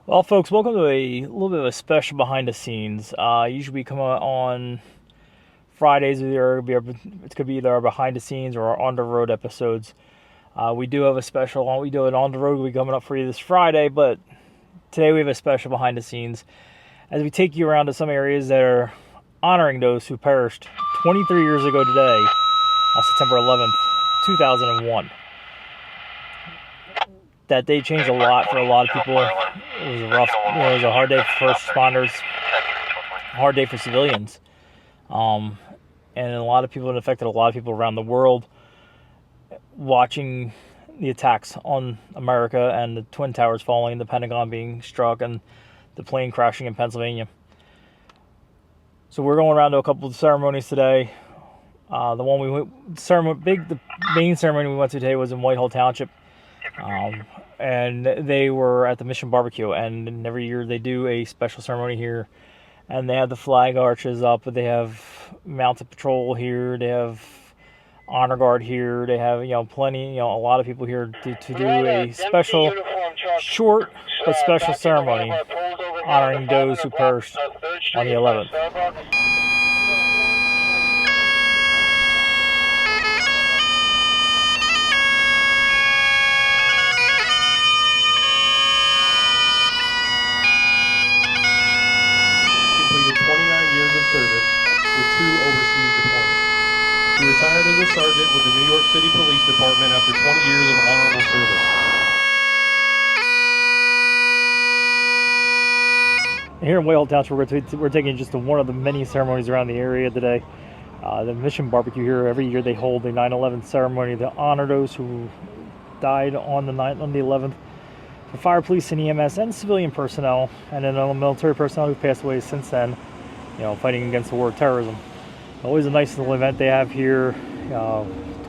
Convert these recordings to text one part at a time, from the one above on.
Well, folks, welcome to a little bit of a special behind the scenes. Usually we come out on Fridays. It's gonna be either our behind the scenes or our on the road episodes. We do have a special. We do it on the road. We'll be coming up for you this Friday, but today we have a special behind the scenes as we take you around to some areas that are honoring those who perished 23 years ago today on September 11th, 2001. That day changed a lot for a lot of people. It was a rough, it was a hard day for first responders, a hard day for civilians, and a lot of people, it affected a lot of people around the world watching the attacks on America and the Twin Towers falling, the Pentagon being struck, and the plane crashing in Pennsylvania. So we're going around to a couple of ceremonies today. The main ceremony we went to today was in Whitehall Township. And they were at the Mission Barbecue, and every year they do a special ceremony here, and they have the flag arches up, but they have mounted patrol here, they have honor guard here, they have plenty, a lot of people here to do a special, short but special ceremony honoring those who perished on the 11th. Service with 2 overseas deployments. He retired as a sergeant with the New York City Police Department after 20 years of honorable service. Here in Whitehall Township, we're taking just one of the many ceremonies around the area today. The Mission Barbecue here, every year they hold a 9/11 ceremony to honor those who died on the 11th. For fire, police, and EMS, and civilian personnel, and then military personnel who passed away since then, fighting against the war of terrorism. Always a nice little event they have here.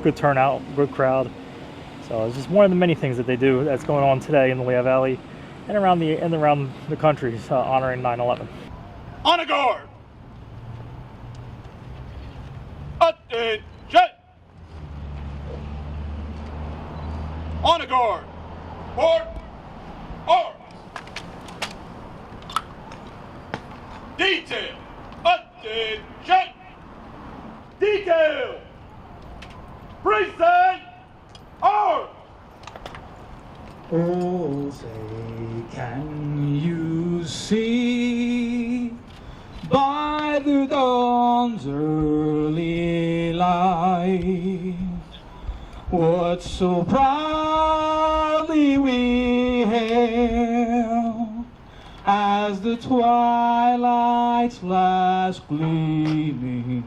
Good turnout, good crowd. So it's just one of the many things that they do that's going on today in the Lehigh Valley and around the country, honoring 9/11. Honor guard! Attention! Honor guard! Port! Arms! Detail! Attention! Detail! Present! Arms! Oh, say, can you see by the dawn's early light what so proudly we hail as the twilight's last gleaming,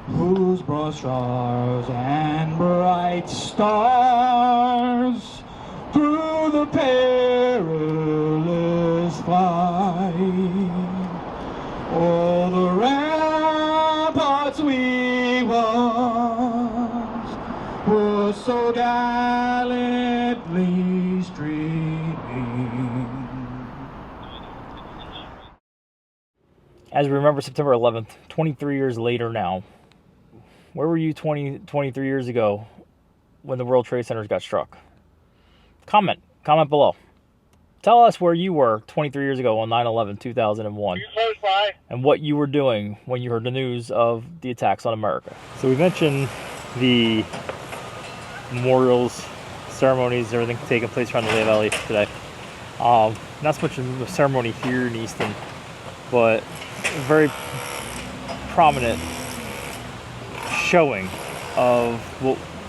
whose broad stars and bright stars through the perilous fight, all the ramparts we once were so gallantly streaming. As we remember September 11th, 23 years later now, where were you 23 years ago when the World Trade Centers got struck? Comment below. Tell us where you were 23 years ago on 9/11, 2001, and what you were doing when you heard the news of the attacks on America. So we mentioned the memorials, ceremonies, everything taking place around the Lehigh Valley today. Not so much of a ceremony here in Easton, but a very prominent showing of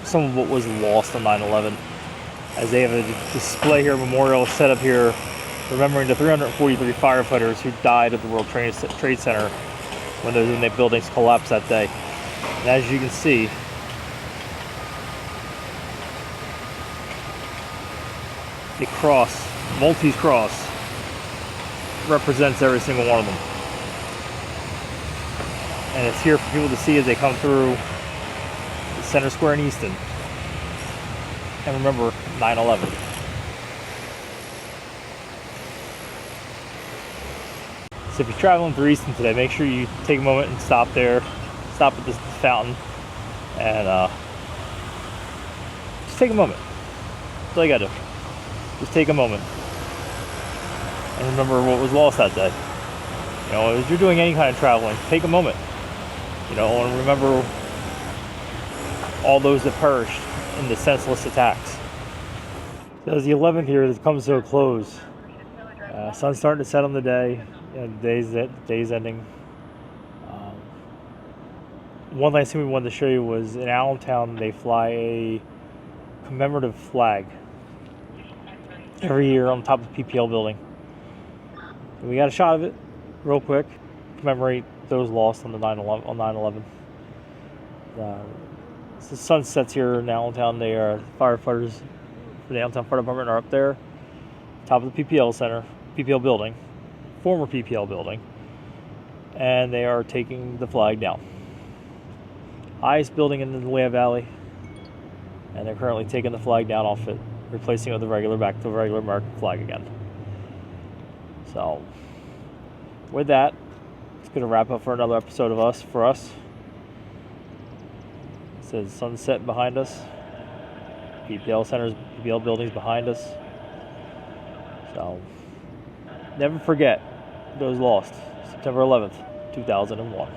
some of what was lost on 9/11, as they have a display here, a memorial set up here, remembering the 343 firefighters who died at the World Trade Center when the buildings collapsed that day. And as you can see, the cross, Maltese cross, represents every single one of them. And it's here for people to see as they come through the Center Square in Easton and remember 9/11. So if you're traveling through Easton today, make sure you take a moment and stop there, stop at this fountain, and just take a moment. That's all you gotta do. Just take a moment. and remember what was lost that day. You know, as you're doing any kind of traveling, take a moment, you know, and remember all those that perished in the senseless attacks. So as the 11th year comes to a close, sun's starting to set on the day, you know, day's ending. One last thing we wanted to show you was in Allentown, they fly a commemorative flag every year on top of the PPL building. And we got a shot of it real quick, commemorate those lost on the 9/11. So the sun sets here in Allentown. They are firefighters for the Allentown Fire Department are up there, top of the PPL building, former PPL building, and they are taking the flag down. Highest building in the Lehigh Valley, and they're currently taking the flag down off it, replacing it with back to the regular American flag again. So, with that, it's going to wrap up for another episode of For Us. It says sunset behind us, PPL buildings behind us. So, never forget those lost, September 11th, 2001.